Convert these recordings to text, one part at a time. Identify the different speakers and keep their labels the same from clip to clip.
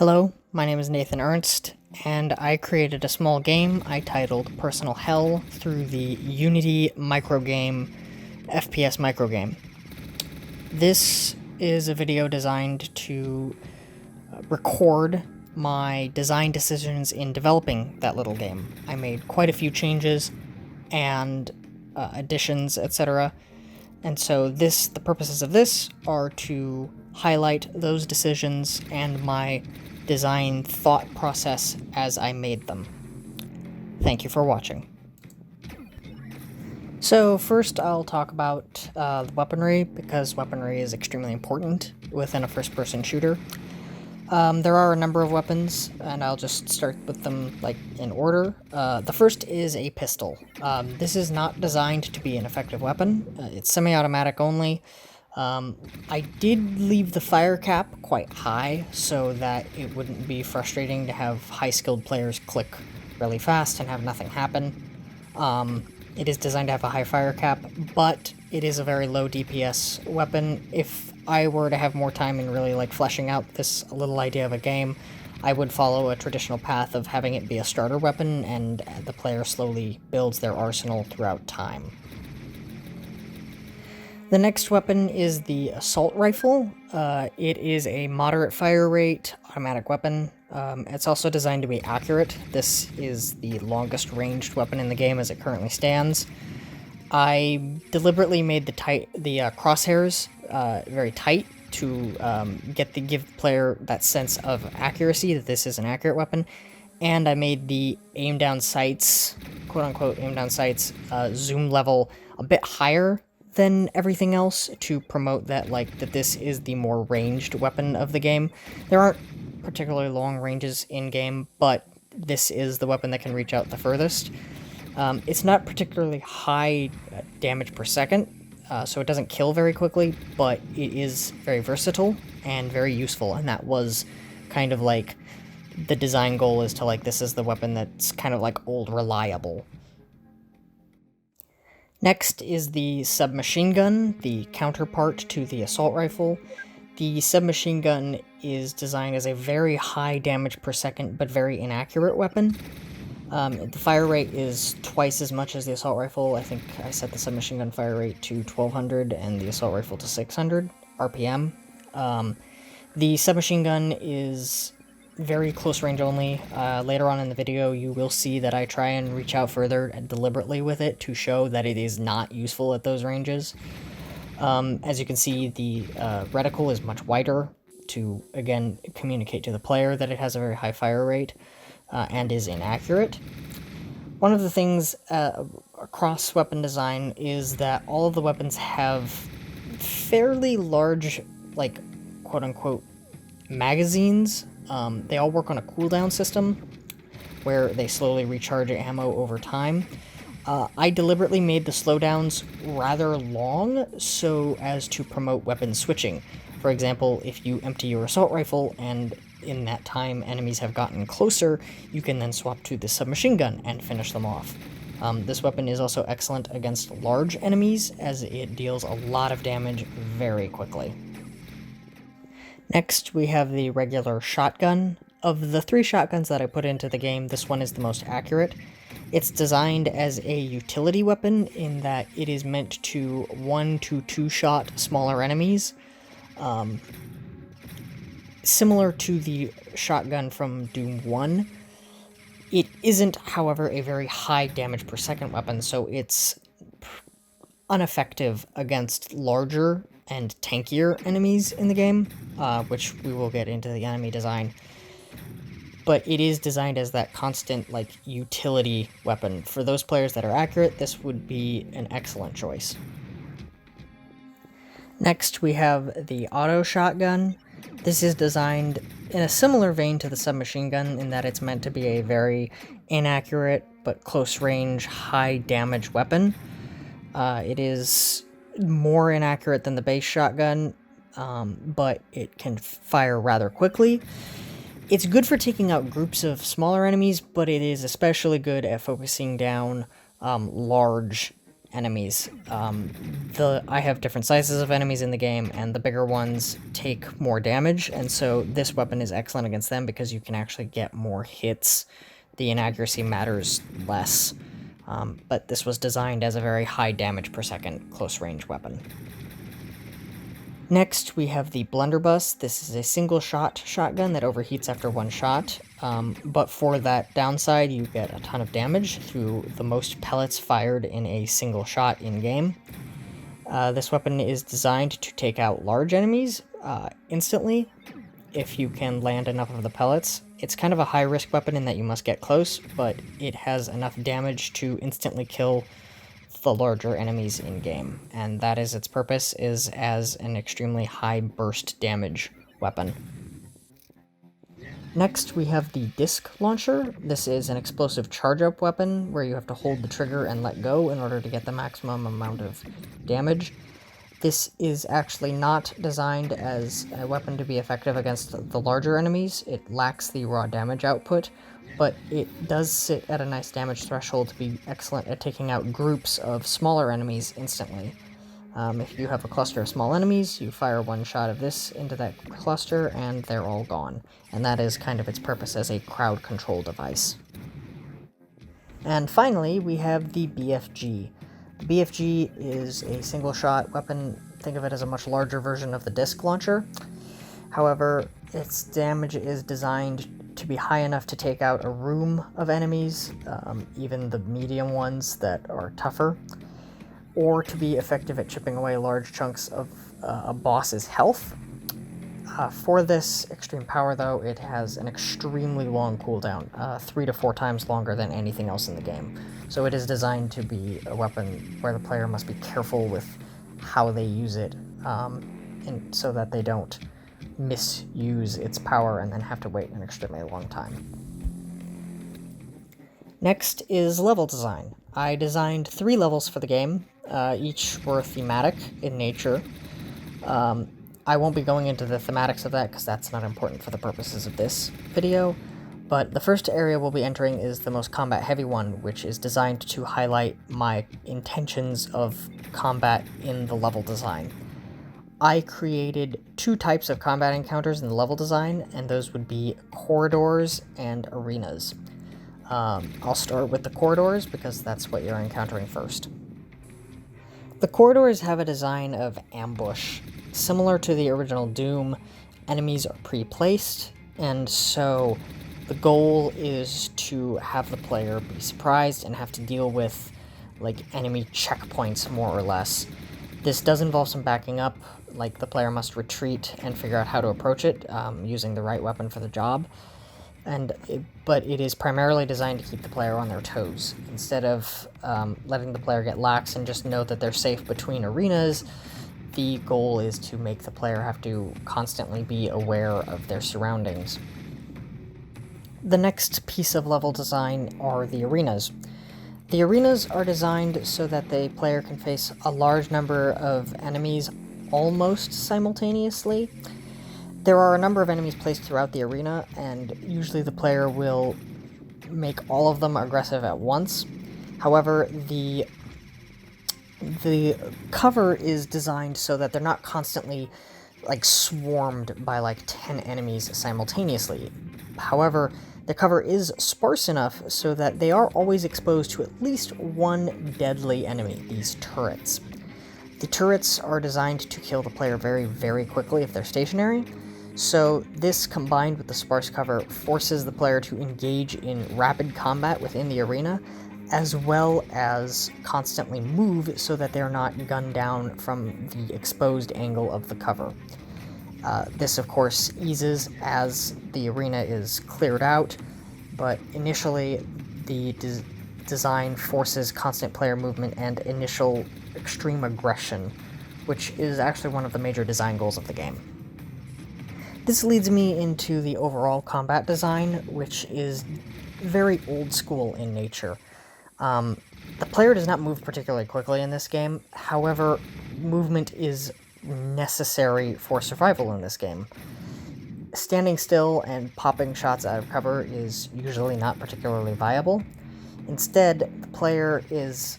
Speaker 1: Hello, my name is Nathan Ernst, and I created a small game I titled Personal Hell through the Unity microgame, FPS microgame. This is a video designed to record my design decisions in developing that little game. I made quite a few changes and additions, etc. And so the purposes of this are to highlight those decisions and my design thought process as I made them. Thank you for watching. So first I'll talk about the weaponry, because weaponry is extremely important within a first-person shooter. There are a number of weapons, and I'll just start with them in order. The first is a pistol. This is not designed to be an effective weapon. It's semi-automatic only. I did leave the fire cap quite high so that it wouldn't be frustrating to have high-skilled players click really fast and have nothing happen. It is designed to have a high fire cap, but it is a very low DPS weapon. If I were to have more time and really fleshing out this little idea of a game, I would follow a traditional path of having it be a starter weapon, and the player slowly builds their arsenal throughout time. The next weapon is the assault rifle. It is a moderate fire rate automatic weapon. It's also designed to be accurate. This is the longest ranged weapon in the game as it currently stands. I deliberately made the crosshairs very tight to give the player that sense of accuracy, that this is an accurate weapon. And I made the aim down sights, quote unquote aim down sights, zoom level a bit higher than everything else to promote that that this is the more ranged weapon of the game. There aren't particularly long ranges in game, but this is the weapon that can reach out the furthest. It's not particularly high damage per second, so it doesn't kill very quickly, but it is very versatile and very useful, and that was kind of the design goal, is to this is the weapon that's kind of old reliable. Next is the submachine gun, the counterpart to the assault rifle. The submachine gun is designed as a very high damage per second, but very inaccurate weapon. The fire rate is twice as much as the assault rifle. I think I set the submachine gun fire rate to 1200 and the assault rifle to 600 RPM. The submachine gun is very close range only. Later on in the video, you will see that I try and reach out further and deliberately with it to show that it is not useful at those ranges. As you can see, the reticle is much wider to, again, communicate to the player that it has a very high fire rate and is inaccurate. One of the things across weapon design is that all of the weapons have fairly large, quote-unquote, magazines. They all work on a cooldown system, where they slowly recharge ammo over time. I deliberately made the slowdowns rather long so as to promote weapon switching. For example, if you empty your assault rifle and in that time enemies have gotten closer, you can then swap to the submachine gun and finish them off. This weapon is also excellent against large enemies, as it deals a lot of damage very quickly. Next, we have the regular shotgun. Of the 3 shotguns that I put into the game, this one is the most accurate. It's designed as a utility weapon in that it is meant to 1 to 2 shot smaller enemies. Similar to the shotgun from Doom 1, it isn't, however, a very high damage per second weapon, so it's ineffective against larger and tankier enemies in the game, which we will get into the enemy design. But it is designed as that constant, utility weapon. For those players that are accurate, this would be an excellent choice. Next, we have the auto shotgun. This is designed in a similar vein to the submachine gun in that it's meant to be a very inaccurate but close range, high damage weapon. It is more inaccurate than the base shotgun, but it can fire rather quickly. It's good for taking out groups of smaller enemies, but it is especially good at focusing down large enemies. I have different sizes of enemies in the game, and the bigger ones take more damage, and so this weapon is excellent against them because you can actually get more hits. The inaccuracy matters less, but this was designed as a very high damage per second close-range weapon. Next, we have the Blunderbuss. This is a single-shot shotgun that overheats after one shot, but for that downside, you get a ton of damage through the most pellets fired in a single shot in-game. This weapon is designed to take out large enemies instantly, if you can land enough of the pellets. It's kind of a high-risk weapon in that you must get close, but it has enough damage to instantly kill the larger enemies in-game, and that is its purpose, is as an extremely high burst damage weapon. Next, we have the Disc Launcher. This is an explosive charge-up weapon where you have to hold the trigger and let go in order to get the maximum amount of damage. This is actually not designed as a weapon to be effective against the larger enemies. It lacks the raw damage output, but it does sit at a nice damage threshold to be excellent at taking out groups of smaller enemies instantly. If you have a cluster of small enemies, you fire one shot of this into that cluster and they're all gone. And that is kind of its purpose as a crowd control device. And finally, we have the BFG. The BFG is a single-shot weapon. Think of it as a much larger version of the Disc Launcher. However, its damage is designed to be high enough to take out a room of enemies, even the medium ones that are tougher, or to be effective at chipping away large chunks of a boss's health. For this extreme power, though, it has an extremely long cooldown, 3 to 4 times longer than anything else in the game. So it is designed to be a weapon where the player must be careful with how they use it, and so that they don't misuse its power and then have to wait an extremely long time. Next is level design. I designed 3 levels for the game. Each were thematic in nature. I won't be going into the thematics of that because that's not important for the purposes of this video, but the first area we'll be entering is the most combat-heavy one, which is designed to highlight my intentions of combat in the level design. I created 2 types of combat encounters in the level design, and those would be corridors and arenas. I'll start with the corridors because that's what you're encountering first. The corridors have a design of ambush. Similar to the original Doom, enemies are pre-placed, and so the goal is to have the player be surprised and have to deal with, like, enemy checkpoints, more or less. This does involve some backing up, like the player must retreat and figure out how to approach it, using the right weapon for the job. But it is primarily designed to keep the player on their toes. Instead of letting the player get lax and just know that they're safe between arenas, the goal is to make the player have to constantly be aware of their surroundings. The next piece of level design are the arenas. The arenas are designed so that the player can face a large number of enemies almost simultaneously. There are a number of enemies placed throughout the arena, and usually the player will make all of them aggressive at once. However, the cover is designed so that they're not constantly, like, swarmed by, like, 10 enemies simultaneously. However, the cover is sparse enough so that they are always exposed to at least one deadly enemy, these turrets. The turrets are designed to kill the player very, very quickly if they're stationary, so this, combined with the sparse cover, forces the player to engage in rapid combat within the arena, as well as constantly move so that they're not gunned down from the exposed angle of the cover. This, of course, eases as the arena is cleared out, but initially the design forces constant player movement and initial extreme aggression, which is actually one of the major design goals of the game. This leads me into the overall combat design, which is very old school in nature. The player does not move particularly quickly in this game, however, movement is necessary for survival in this game. Standing still and popping shots out of cover is usually not particularly viable. Instead, the player is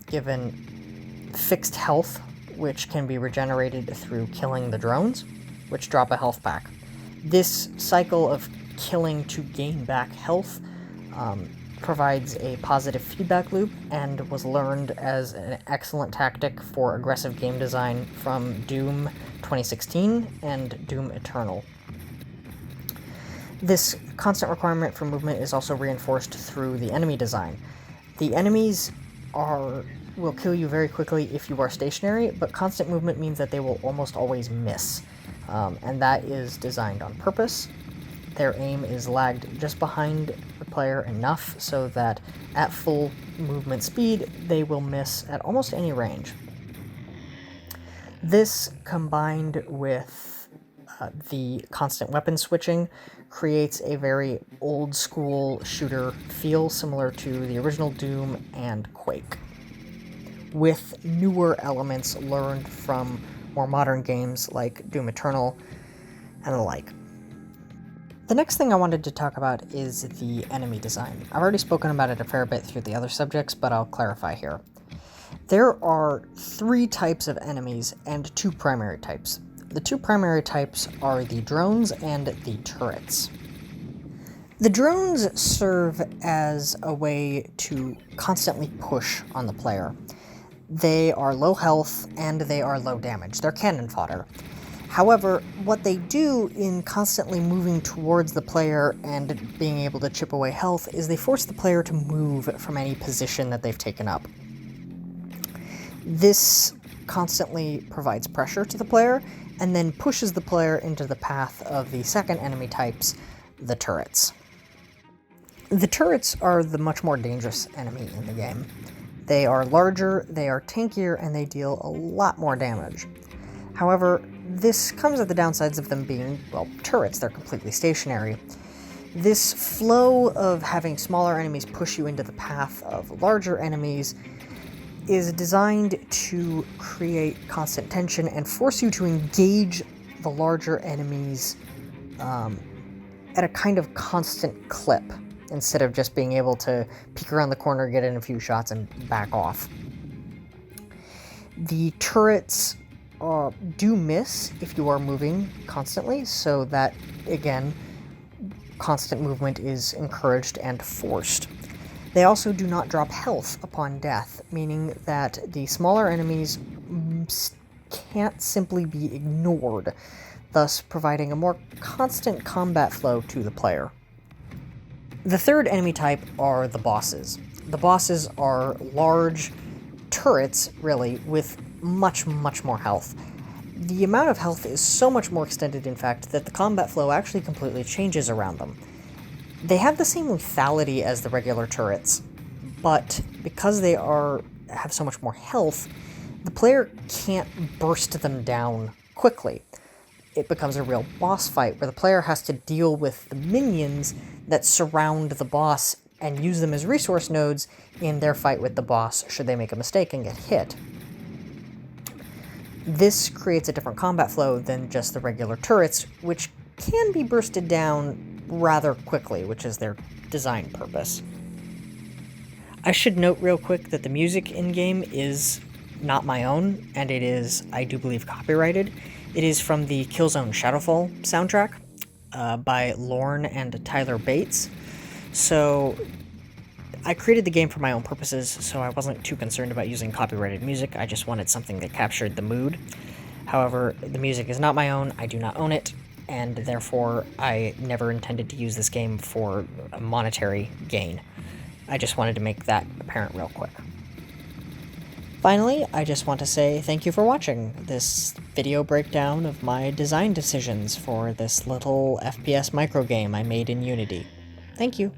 Speaker 1: given fixed health, which can be regenerated through killing the drones, which drop a health pack. This cycle of killing to gain back health provides a positive feedback loop and was learned as an excellent tactic for aggressive game design from Doom 2016 and Doom Eternal. This constant requirement for movement is also reinforced through the enemy design. The enemies will kill you very quickly if you are stationary, but constant movement means that they will almost always miss, and that is designed on purpose. Their aim is lagged just behind the player enough so that at full movement speed, they will miss at almost any range. This, combined with the constant weapon switching, creates a very old-school shooter feel similar to the original Doom and Quake, with newer elements learned from more modern games like Doom Eternal and the like. The next thing I wanted to talk about is the enemy design. I've already spoken about it a fair bit through the other subjects, but I'll clarify here. There are 3 types of enemies and 2 primary types. The 2 primary types are the drones and the turrets. The drones serve as a way to constantly push on the player. They are low health and they are low damage. They're cannon fodder. However, what they do in constantly moving towards the player and being able to chip away health is they force the player to move from any position that they've taken up. This constantly provides pressure to the player and then pushes the player into the path of the second enemy types, the turrets. The turrets are the much more dangerous enemy in the game. They are larger, they are tankier, and they deal a lot more damage. However, this comes at the downsides of them being, well, turrets. They're completely stationary. This flow of having smaller enemies push you into the path of larger enemies is designed to create constant tension and force you to engage the larger enemies at a kind of constant clip, instead of just being able to peek around the corner, get in a few shots, and back off. The turrets do miss if you are moving constantly, so that, again, constant movement is encouraged and forced. They also do not drop health upon death, meaning that the smaller enemies can't simply be ignored, thus providing a more constant combat flow to the player. The third enemy type are the bosses. The bosses are large turrets, really, with much, much more health. The amount of health is so much more extended, in fact, that the combat flow actually completely changes around them. They have the same lethality as the regular turrets, but because they have so much more health, the player can't burst them down quickly. It becomes a real boss fight where the player has to deal with the minions that surround the boss and use them as resource nodes in their fight with the boss should they make a mistake and get hit. This creates a different combat flow than just the regular turrets, which can be bursted down rather quickly, which is their design purpose. I should note real quick that the music in-game is not my own, and it is, I do believe, copyrighted. It is from the Killzone Shadowfall soundtrack by Lorne and Tyler Bates. So I created the game for my own purposes, so I wasn't too concerned about using copyrighted music. I just wanted something that captured the mood. However, the music is not my own, I do not own it, and therefore I never intended to use this game for a monetary gain. I just wanted to make that apparent real quick. Finally, I just want to say thank you for watching this video breakdown of my design decisions for this little FPS microgame I made in Unity. Thank you.